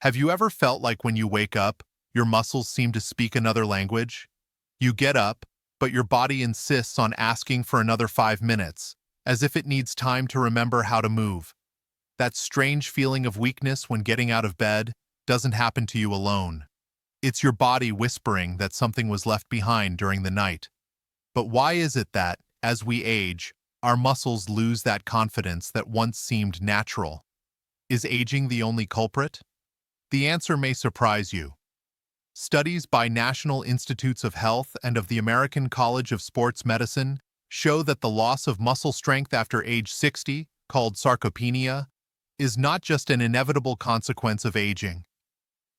Have you ever felt like when you wake up, your muscles seem to speak another language? You get up, but your body insists on asking for another 5 minutes, as if it needs time to remember how to move. That strange feeling of weakness when getting out of bed doesn't happen to you alone. It's your body whispering that something was left behind during the night. But why is it that, as we age, our muscles lose that confidence that once seemed natural? Is aging the only culprit? The answer may surprise you. Studies by National Institutes of Health and of the American College of Sports Medicine show that the loss of muscle strength after age 60, called sarcopenia, is not just an inevitable consequence of aging.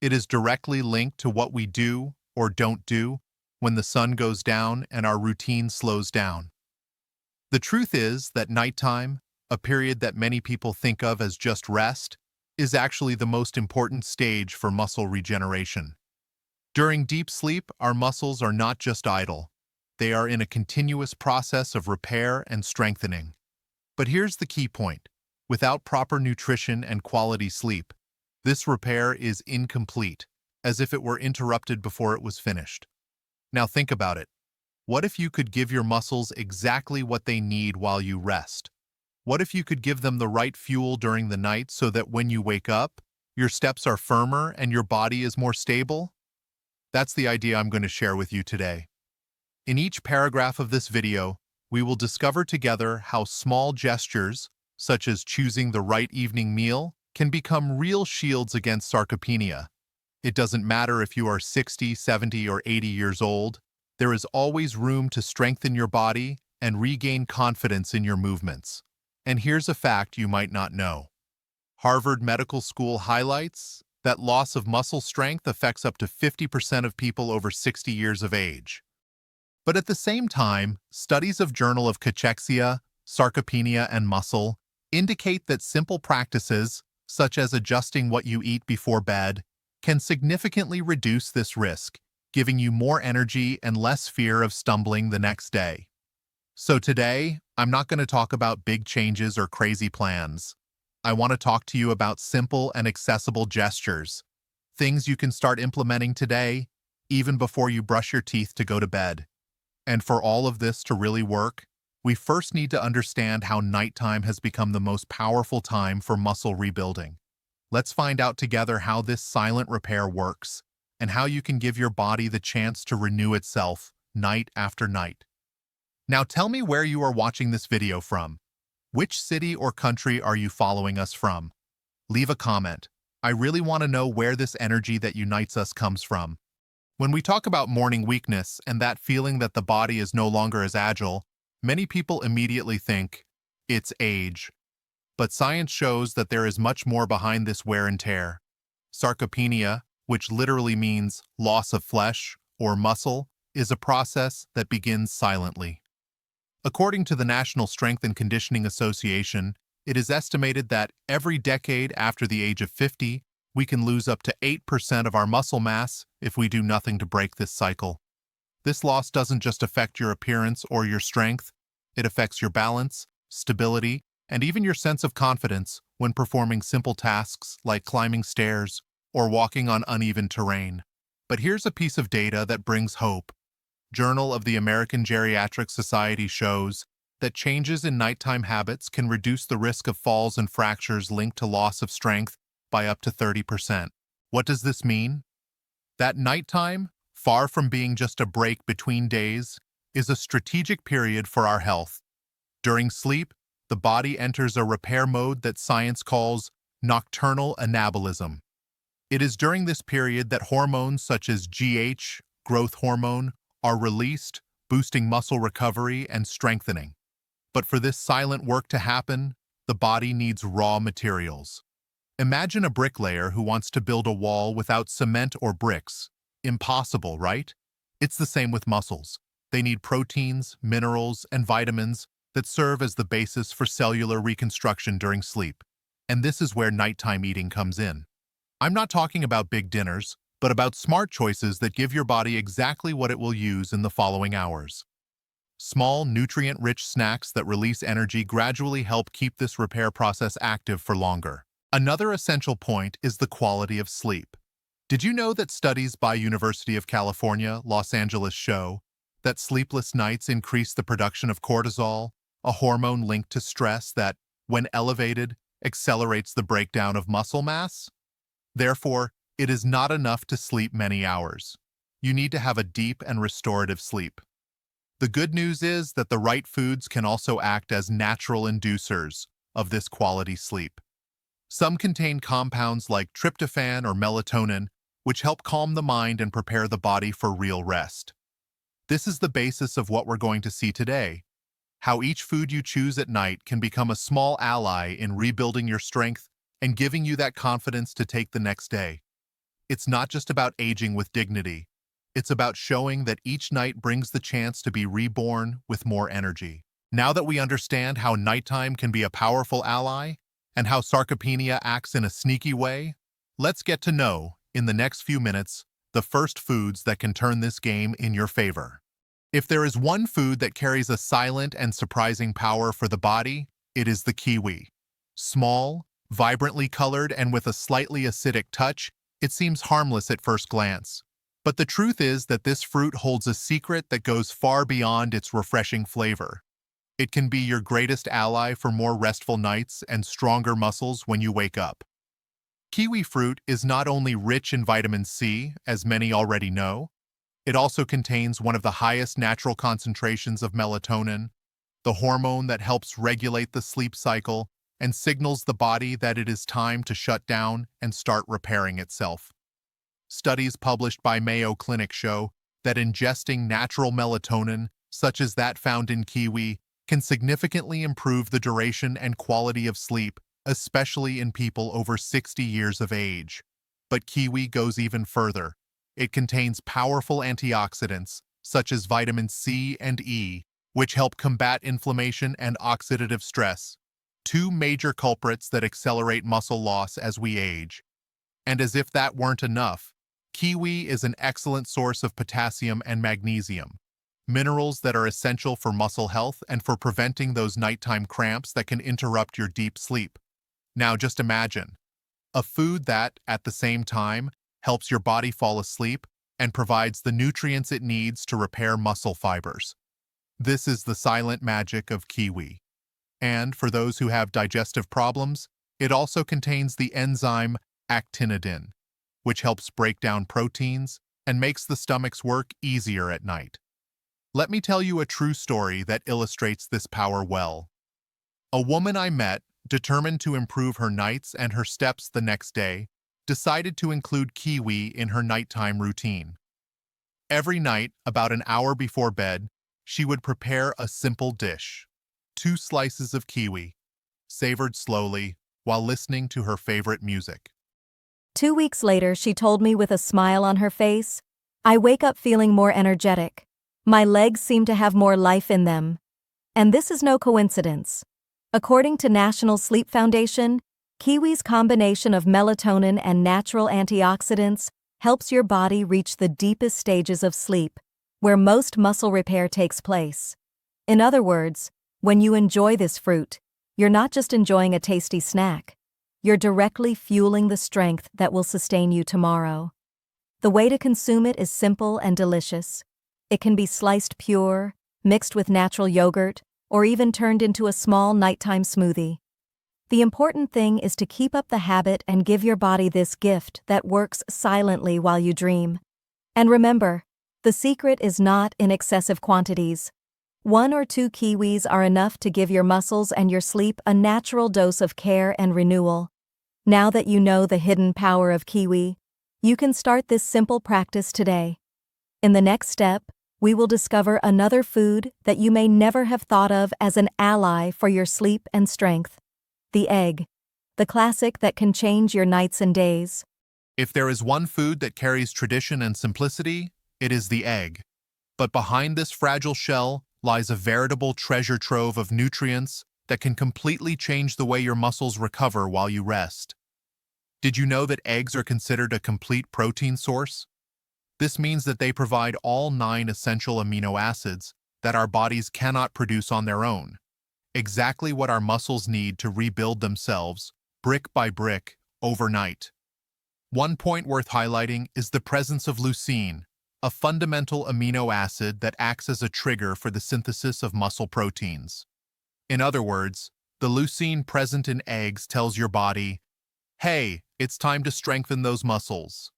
It is directly linked to what we do or don't do when the sun goes down and our routine slows down. The truth is that nighttime, a period that many people think of as just rest, is actually the most important stage for muscle regeneration. During deep sleep, our muscles are not just idle. They are in a continuous process of repair and strengthening. But here's the key point. Without proper nutrition and quality sleep, this repair is incomplete, as if it were interrupted before it was finished. Now think about it. What if you could give your muscles exactly what they need while you rest? What if you could give them the right fuel during the night so that when you wake up, your steps are firmer and your body is more stable? That's the idea I'm going to share with you today. In each paragraph of this video, we will discover together how small gestures, such as choosing the right evening meal, can become real shields against sarcopenia. It doesn't matter if you are 60, 70, or 80 years old, there is always room to strengthen your body and regain confidence in your movements. And here's a fact you might not know. Harvard Medical School highlights that loss of muscle strength affects up to 50% of people over 60 years of age. But at the same time, studies of Journal of Cachexia, Sarcopenia, and Muscle indicate that simple practices, such as adjusting what you eat before bed, can significantly reduce this risk, giving you more energy and less fear of stumbling the next day. So today, I'm not going to talk about big changes or crazy plans. I want to talk to you about simple and accessible gestures, things you can start implementing today, even before you brush your teeth to go to bed. And for all of this to really work, we first need to understand how nighttime has become the most powerful time for muscle rebuilding. Let's find out together how this silent repair works and how you can give your body the chance to renew itself night after night. Now tell me where you are watching this video from. Which city or country are you following us from? Leave a comment. I really want to know where this energy that unites us comes from. When we talk about morning weakness and that feeling that the body is no longer as agile, many people immediately think, it's age. But science shows that there is much more behind this wear and tear. Sarcopenia, which literally means loss of flesh or muscle, is a process that begins silently. According to the National Strength and Conditioning Association, it is estimated that every decade after the age of 50, we can lose up to 8% of our muscle mass if we do nothing to break this cycle. This loss doesn't just affect your appearance or your strength, it affects your balance, stability, and even your sense of confidence when performing simple tasks like climbing stairs or walking on uneven terrain. But here's a piece of data that brings hope. Journal of the American Geriatric Society shows that changes in nighttime habits can reduce the risk of falls and fractures linked to loss of strength by up to 30%. What does this mean? That nighttime, far from being just a break between days, is a strategic period for our health. During sleep, the body enters a repair mode that science calls nocturnal anabolism. It is during this period that hormones such as GH, growth hormone, are released, boosting muscle recovery and strengthening. But for this silent work to happen, the body needs raw materials. Imagine a bricklayer who wants to build a wall without cement or bricks. Impossible, right? It's the same with muscles. They need proteins, minerals, and vitamins that serve as the basis for cellular reconstruction during sleep. And this is where nighttime eating comes in. I'm not talking about big dinners, but about smart choices that give your body exactly what it will use in the following hours. Small, nutrient-rich snacks that release energy gradually help keep this repair process active for longer. Another essential point is the quality of sleep. Did you know that studies by University of California, Los Angeles show that sleepless nights increase the production of cortisol, a hormone linked to stress that, when elevated, accelerates the breakdown of muscle mass? Therefore, it is not enough to sleep many hours. You need to have a deep and restorative sleep. The good news is that the right foods can also act as natural inducers of this quality sleep. Some contain compounds like tryptophan or melatonin, which help calm the mind and prepare the body for real rest. This is the basis of what we're going to see today: how each food you choose at night can become a small ally in rebuilding your strength and giving you that confidence to take the next day. It's not just about aging with dignity. It's about showing that each night brings the chance to be reborn with more energy. Now that we understand how nighttime can be a powerful ally and how sarcopenia acts in a sneaky way, let's get to know, in the next few minutes, the first foods that can turn this game in your favor. If there is one food that carries a silent and surprising power for the body, it is the kiwi. Small, vibrantly colored, and with a slightly acidic touch, it seems harmless at first glance. But the truth is that this fruit holds a secret that goes far beyond its refreshing flavor. It can be your greatest ally for more restful nights and stronger muscles when you wake up. Kiwi fruit is not only rich in vitamin C, as many already know, it also contains one of the highest natural concentrations of melatonin, the hormone that helps regulate the sleep cycle and signals the body that it is time to shut down and start repairing itself. Studies published by Mayo Clinic show that ingesting natural melatonin, such as that found in kiwi, can significantly improve the duration and quality of sleep, especially in people over 60 years of age. But kiwi goes even further. It contains powerful antioxidants, such as vitamin C and E, which help combat inflammation and oxidative stress, two major culprits that accelerate muscle loss as we age. And as if that weren't enough, kiwi is an excellent source of potassium and magnesium, minerals that are essential for muscle health and for preventing those nighttime cramps that can interrupt your deep sleep. Now just imagine a food that, at the same time, helps your body fall asleep and provides the nutrients it needs to repair muscle fibers. This is the silent magic of kiwi. And for those who have digestive problems, it also contains the enzyme actinidin, which helps break down proteins and makes the stomach's work easier at night. Let me tell you a true story that illustrates this power well. A woman I met, determined to improve her nights and her steps the next day, decided to include kiwi in her nighttime routine. Every night, about an hour before bed, she would prepare a simple dish: 2 slices of kiwi, savored slowly while listening to her favorite music. 2 weeks later, she told me with a smile on her face, "I wake up feeling more energetic. My legs seem to have more life in them." And this is no coincidence. According to National Sleep Foundation, kiwi's combination of melatonin and natural antioxidants helps your body reach the deepest stages of sleep, where most muscle repair takes place. In other words, when you enjoy this fruit, you're not just enjoying a tasty snack. You're directly fueling the strength that will sustain you tomorrow. The way to consume it is simple and delicious. It can be sliced pure, mixed with natural yogurt, or even turned into a small nighttime smoothie. The important thing is to keep up the habit and give your body this gift that works silently while you dream. And remember, the secret is not in excessive quantities. 1 or 2 kiwis are enough to give your muscles and your sleep a natural dose of care and renewal. Now that you know the hidden power of kiwi, you can start this simple practice today. In the next step, we will discover another food that you may never have thought of as an ally for your sleep and strength: the egg, the classic that can change your nights and days. If there is one food that carries tradition and simplicity, it is the egg. But behind this fragile shell lies a veritable treasure trove of nutrients that can completely change the way your muscles recover while you rest. Did you know that eggs are considered a complete protein source? This means that they provide all 9 essential amino acids that our bodies cannot produce on their own, exactly what our muscles need to rebuild themselves brick by brick, overnight. One point worth highlighting is the presence of leucine, a fundamental amino acid that acts as a trigger for the synthesis of muscle proteins. In other words, the leucine present in eggs tells your body, hey, it's time to strengthen those muscles.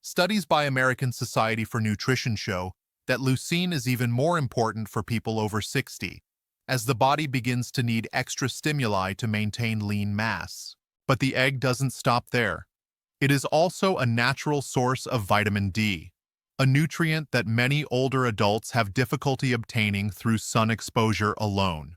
Studies by American Society for Nutrition show that leucine is even more important for people over 60, as the body begins to need extra stimuli to maintain lean mass. But the egg doesn't stop there. It is also a natural source of vitamin D, a nutrient that many older adults have difficulty obtaining through sun exposure alone.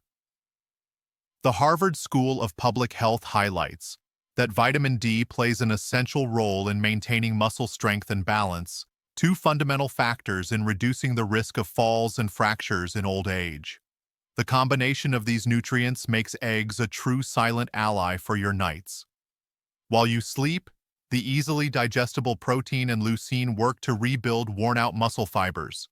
The Harvard School of Public Health highlights that vitamin D plays an essential role in maintaining muscle strength and balance, two fundamental factors in reducing the risk of falls and fractures in old age. The combination of these nutrients makes eggs a true silent ally for your nights. While you sleep, the easily digestible protein and leucine work to rebuild worn-out muscle fibers.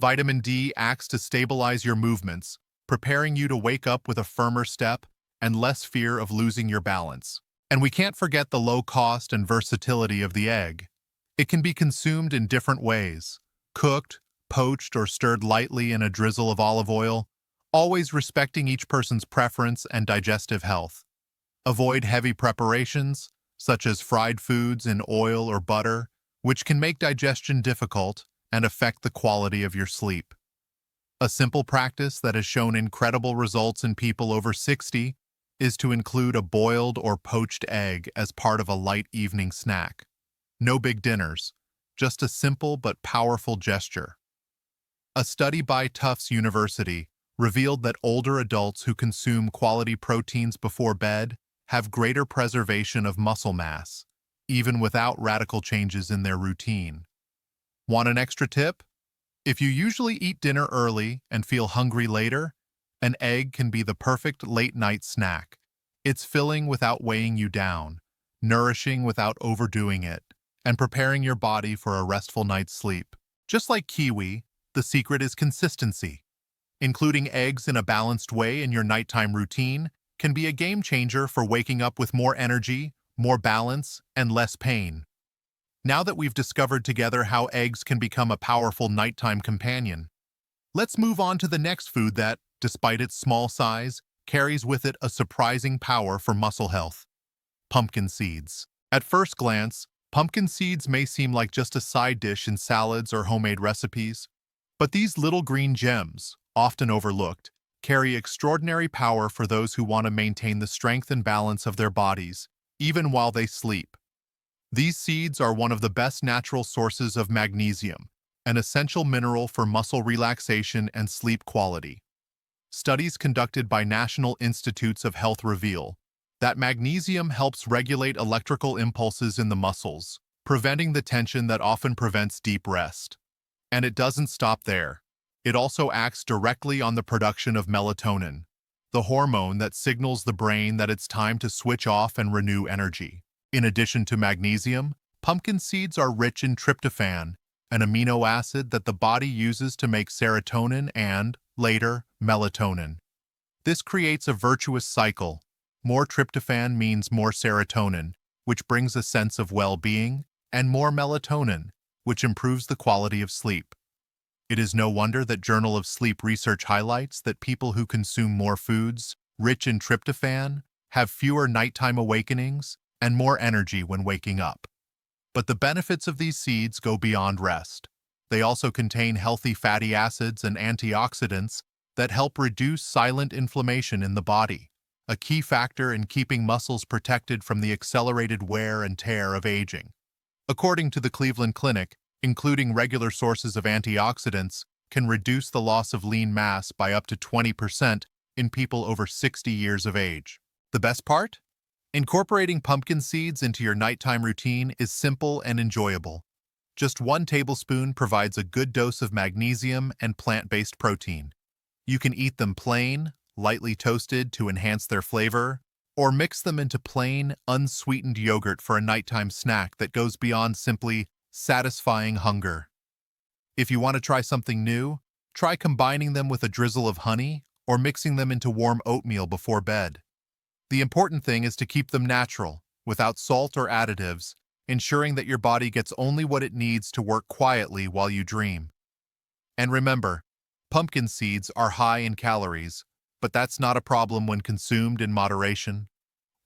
Vitamin D acts to stabilize your movements, preparing you to wake up with a firmer step and less fear of losing your balance. And we can't forget the low cost and versatility of the egg. It can be consumed in different ways: cooked, poached, or stirred lightly in a drizzle of olive oil, always respecting each person's preference and digestive health. Avoid heavy preparations, such as fried foods in oil or butter, which can make digestion difficult and affect the quality of your sleep. A simple practice that has shown incredible results in people over 60 is to include a boiled or poached egg as part of a light evening snack. No big dinners, just a simple but powerful gesture. A study by Tufts University revealed that older adults who consume quality proteins before bed have greater preservation of muscle mass, even without radical changes in their routine. Want an extra tip? If you usually eat dinner early and feel hungry later, an egg can be the perfect late-night snack. It's filling without weighing you down, nourishing without overdoing it, and preparing your body for a restful night's sleep. Just like kiwi, the secret is consistency. Including eggs in a balanced way in your nighttime routine can be a game changer for waking up with more energy, more balance, and less pain. Now that we've discovered together how eggs can become a powerful nighttime companion, let's move on to the next food that, despite its small size, carries with it a surprising power for muscle health: pumpkin seeds. At first glance, pumpkin seeds may seem like just a side dish in salads or homemade recipes, but these little green gems, often overlooked, carry extraordinary power for those who want to maintain the strength and balance of their bodies, even while they sleep. These seeds are one of the best natural sources of magnesium, an essential mineral for muscle relaxation and sleep quality. Studies conducted by National Institutes of Health reveal that magnesium helps regulate electrical impulses in the muscles, preventing the tension that often prevents deep rest. And it doesn't stop there. It also acts directly on the production of melatonin, the hormone that signals the brain that it's time to switch off and renew energy. In addition to magnesium, pumpkin seeds are rich in tryptophan, an amino acid that the body uses to make serotonin and, later, melatonin. This creates a virtuous cycle. More tryptophan means more serotonin, which brings a sense of well-being, and more melatonin, which improves the quality of sleep. It is no wonder that Journal of Sleep research highlights that people who consume more foods rich in tryptophan have fewer nighttime awakenings and more energy when waking up. But the benefits of these seeds go beyond rest. They also contain healthy fatty acids and antioxidants that help reduce silent inflammation in the body, a key factor in keeping muscles protected from the accelerated wear and tear of aging. According to the Cleveland Clinic, including regular sources of antioxidants can reduce the loss of lean mass by up to 20% in people over 60 years of age. The best part? Incorporating pumpkin seeds into your nighttime routine is simple and enjoyable. Just 1 tablespoon provides a good dose of magnesium and plant-based protein. You can eat them plain, lightly toasted to enhance their flavor, or mix them into plain, unsweetened yogurt for a nighttime snack that goes beyond simply satisfying hunger. If you want to try something new, try combining them with a drizzle of honey or mixing them into warm oatmeal before bed. The important thing is to keep them natural, without salt or additives, ensuring that your body gets only what it needs to work quietly while you dream. And remember, pumpkin seeds are high in calories, but that's not a problem when consumed in moderation.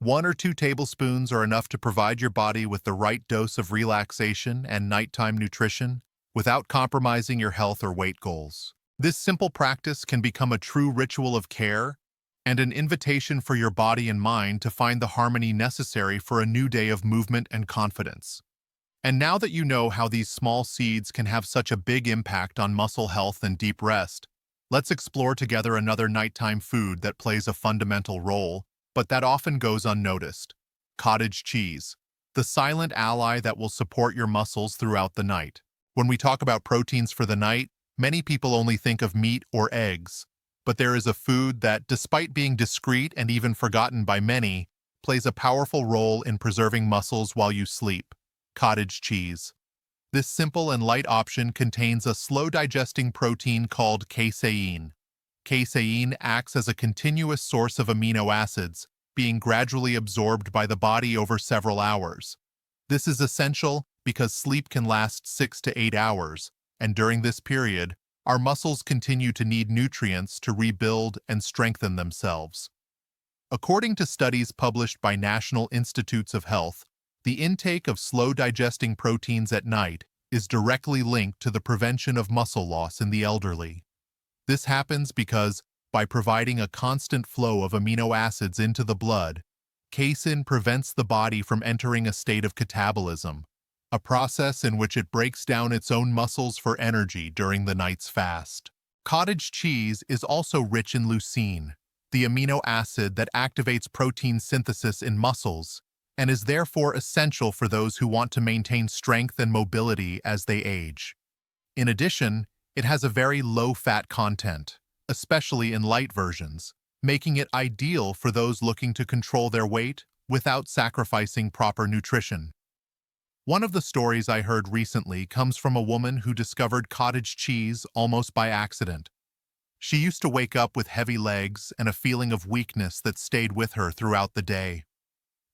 1 or 2 tablespoons are enough to provide your body with the right dose of relaxation and nighttime nutrition without compromising your health or weight goals. This simple practice can become a true ritual of care and an invitation for your body and mind to find the harmony necessary for a new day of movement and confidence. And now that you know how these small seeds can have such a big impact on muscle health and deep rest, let's explore together another nighttime food that plays a fundamental role, but that often goes unnoticed: cottage cheese, the silent ally that will support your muscles throughout the night. When we talk about proteins for the night, many people only think of meat or eggs, but there is a food that, despite being discreet and even forgotten by many, plays a powerful role in preserving muscles while you sleep: cottage cheese. This simple and light option contains a slow-digesting protein called casein. Casein acts as a continuous source of amino acids, being gradually absorbed by the body over several hours. This is essential because sleep can last 6 to 8 hours, and during this period, our muscles continue to need nutrients to rebuild and strengthen themselves. According to studies published by National Institutes of Health, the intake of slow-digesting proteins at night is directly linked to the prevention of muscle loss in the elderly. This happens because, by providing a constant flow of amino acids into the blood, casein prevents the body from entering a state of catabolism, a process in which it breaks down its own muscles for energy during the night's fast. Cottage cheese is also rich in leucine, the amino acid that activates protein synthesis in muscles, and is therefore essential for those who want to maintain strength and mobility as they age. In addition, it has a very low-fat content, especially in light versions, making it ideal for those looking to control their weight without sacrificing proper nutrition. One of the stories I heard recently comes from a woman who discovered cottage cheese almost by accident. She used to wake up with heavy legs and a feeling of weakness that stayed with her throughout the day.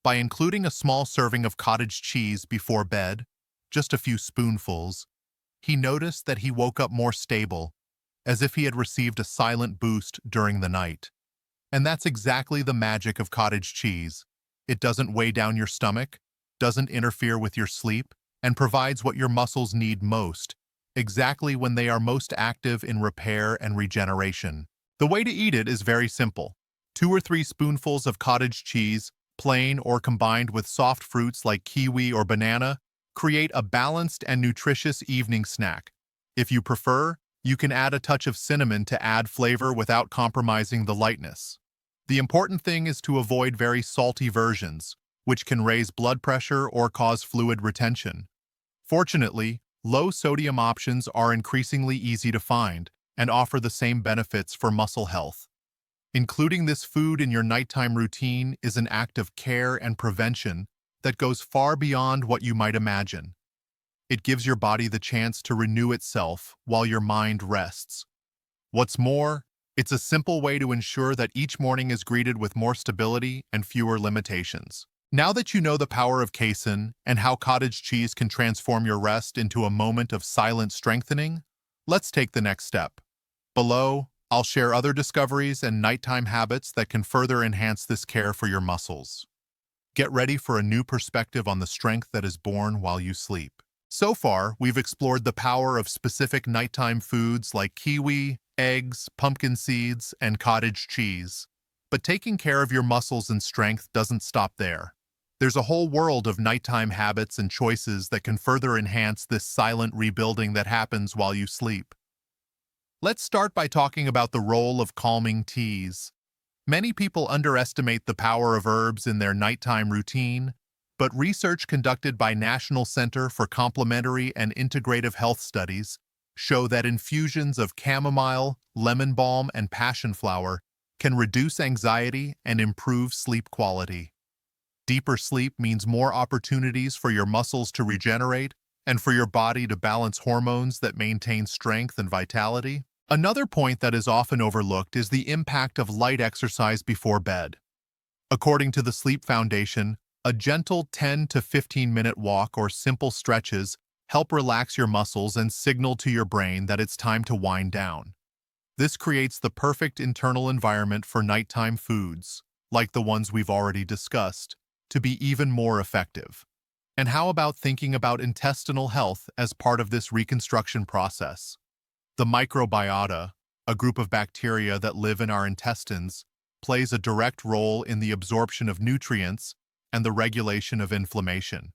By including a small serving of cottage cheese before bed, just a few spoonfuls, he noticed that he woke up more stable, as if he had received a silent boost during the night. And that's exactly the magic of cottage cheese. It doesn't weigh down your stomach, doesn't interfere with your sleep, and provides what your muscles need most, exactly when they are most active in repair and regeneration. The way to eat it is very simple. 2 or 3 spoonfuls of cottage cheese, plain or combined with soft fruits like kiwi or banana, create a balanced and nutritious evening snack. If you prefer, you can add a touch of cinnamon to add flavor without compromising the lightness. The important thing is to avoid very salty versions, which can raise blood pressure or cause fluid retention. Fortunately, low-sodium options are increasingly easy to find and offer the same benefits for muscle health. Including this food in your nighttime routine is an act of care and prevention that goes far beyond what you might imagine. It gives your body the chance to renew itself while your mind rests. What's more, it's a simple way to ensure that each morning is greeted with more stability and fewer limitations. Now that you know the power of casein and how cottage cheese can transform your rest into a moment of silent strengthening, let's take the next step. Below, I'll share other discoveries and nighttime habits that can further enhance this care for your muscles. Get ready for a new perspective on the strength that is born while you sleep. So far, we've explored the power of specific nighttime foods like kiwi, eggs, pumpkin seeds, and cottage cheese. But taking care of your muscles and strength doesn't stop there. There's a whole world of nighttime habits and choices that can further enhance this silent rebuilding that happens while you sleep. Let's start by talking about the role of calming teas. Many people underestimate the power of herbs in their nighttime routine, but research conducted by National Center for Complementary and Integrative Health Studies show that infusions of chamomile, lemon balm, and passion flower can reduce anxiety and improve sleep quality. Deeper sleep means more opportunities for your muscles to regenerate and for your body to balance hormones that maintain strength and vitality. Another point that is often overlooked is the impact of light exercise before bed. According to the Sleep Foundation, a gentle 10 to 15-minute walk or simple stretches help relax your muscles and signal to your brain that it's time to wind down. This creates the perfect internal environment for nighttime foods, like the ones we've already discussed, to be even more effective. And how about thinking about intestinal health as part of this reconstruction process? The microbiota, a group of bacteria that live in our intestines, plays a direct role in the absorption of nutrients and the regulation of inflammation.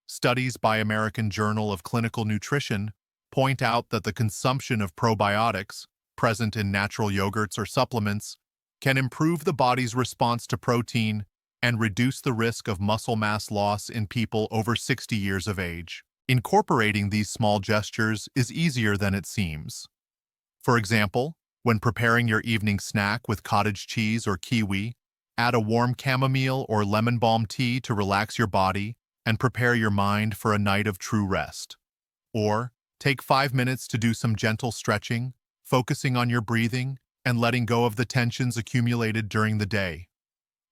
Studies by American Journal of Clinical Nutrition point out that the consumption of probiotics, present in natural yogurts or supplements, can improve the body's response to protein and reduce the risk of muscle mass loss in people over 60 years of age. Incorporating these small gestures is easier than it seems. For example, when preparing your evening snack with cottage cheese or kiwi, add a warm chamomile or lemon balm tea to relax your body and prepare your mind for a night of true rest. Or, take 5 minutes to do some gentle stretching, focusing on your breathing and letting go of the tensions accumulated during the day.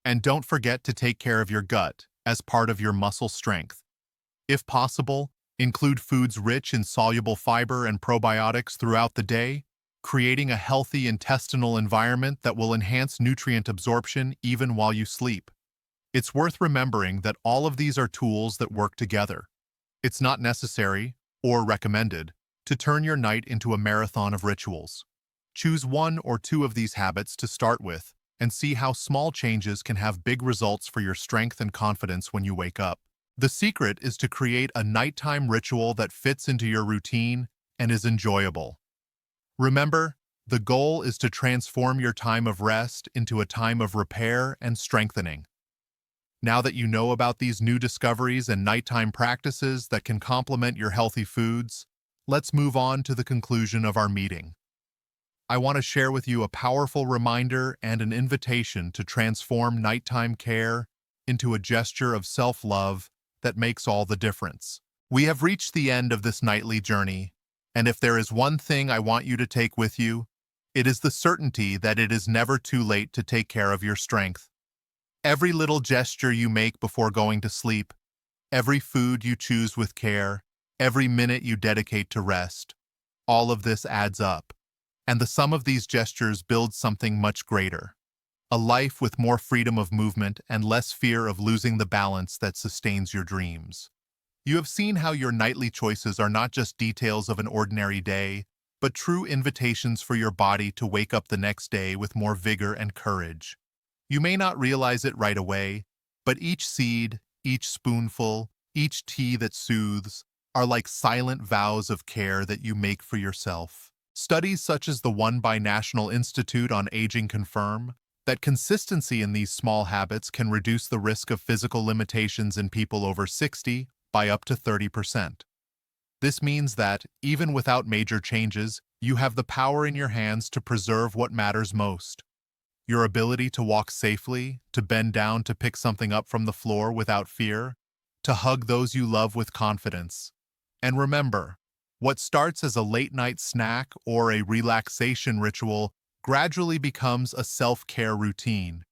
And don't forget to take care of your gut as part of your muscle strength. If possible, include foods rich in soluble fiber and probiotics throughout the day, creating a healthy intestinal environment that will enhance nutrient absorption even while you sleep. It's worth remembering that all of these are tools that work together. It's not necessary, or recommended, to turn your night into a marathon of rituals. Choose one or two of these habits to start with and see how small changes can have big results for your strength and confidence when you wake up. The secret is to create a nighttime ritual that fits into your routine and is enjoyable. Remember, the goal is to transform your time of rest into a time of repair and strengthening. Now that you know about these new discoveries and nighttime practices that can complement your healthy foods, let's move on to the conclusion of our meeting. I want to share with you a powerful reminder and an invitation to transform nighttime care into a gesture of self-love that makes all the difference. We have reached the end of this nightly journey, and if there is one thing I want you to take with you, it is the certainty that it is never too late to take care of your strength. Every little gesture you make before going to sleep, every food you choose with care, every minute you dedicate to rest, all of this adds up. And the sum of these gestures builds something much greater. A life with more freedom of movement and less fear of losing the balance that sustains your dreams. You have seen how your nightly choices are not just details of an ordinary day, but true invitations for your body to wake up the next day with more vigor and courage. You may not realize it right away, but each seed, each spoonful, each tea that soothes, are like silent vows of care that you make for yourself. Studies such as the one by National Institute on Aging confirm that consistency in these small habits can reduce the risk of physical limitations in people over 60 by up to 30%. This means that, even without major changes, you have the power in your hands to preserve what matters most. Your ability to walk safely, to bend down to pick something up from the floor without fear, to hug those you love with confidence. And remember, what starts as a late-night snack or a relaxation ritual gradually becomes a self-care routine.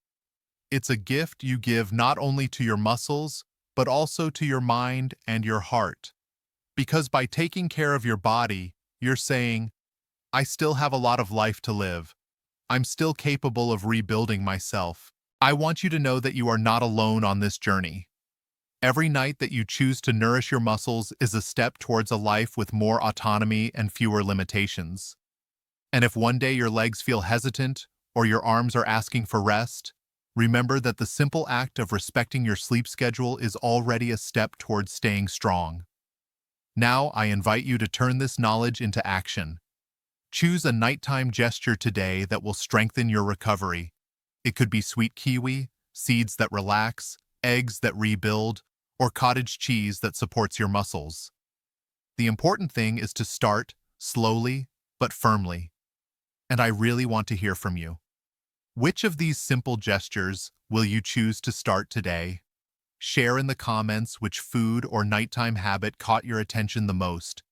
It's a gift you give not only to your muscles, but also to your mind and your heart. Because by taking care of your body, you're saying, I still have a lot of life to live. I'm still capable of rebuilding myself. I want you to know that you are not alone on this journey. Every night that you choose to nourish your muscles is a step towards a life with more autonomy and fewer limitations. And if one day your legs feel hesitant or your arms are asking for rest, remember that the simple act of respecting your sleep schedule is already a step towards staying strong. Now I invite you to turn this knowledge into action. Choose a nighttime gesture today that will strengthen your recovery. It could be sweet kiwi, seeds that relax, eggs that rebuild, or cottage cheese that supports your muscles. The important thing is to start slowly but firmly. And I really want to hear from you. Which of these simple gestures will you choose to start today? Share in the comments which food or nighttime habit caught your attention the most.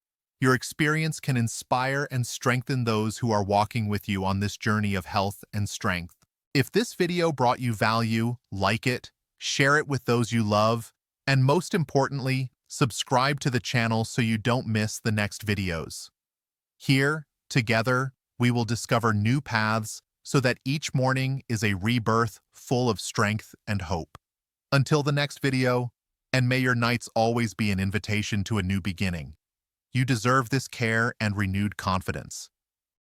Your experience can inspire and strengthen those who are walking with you on this journey of health and strength. If this video brought you value, like it, share it with those you love, and most importantly, subscribe to the channel so you don't miss the next videos. Here, together, we will discover new paths so that each morning is a rebirth full of strength and hope. Until the next video, and may your nights always be an invitation to a new beginning. You deserve this care and renewed confidence.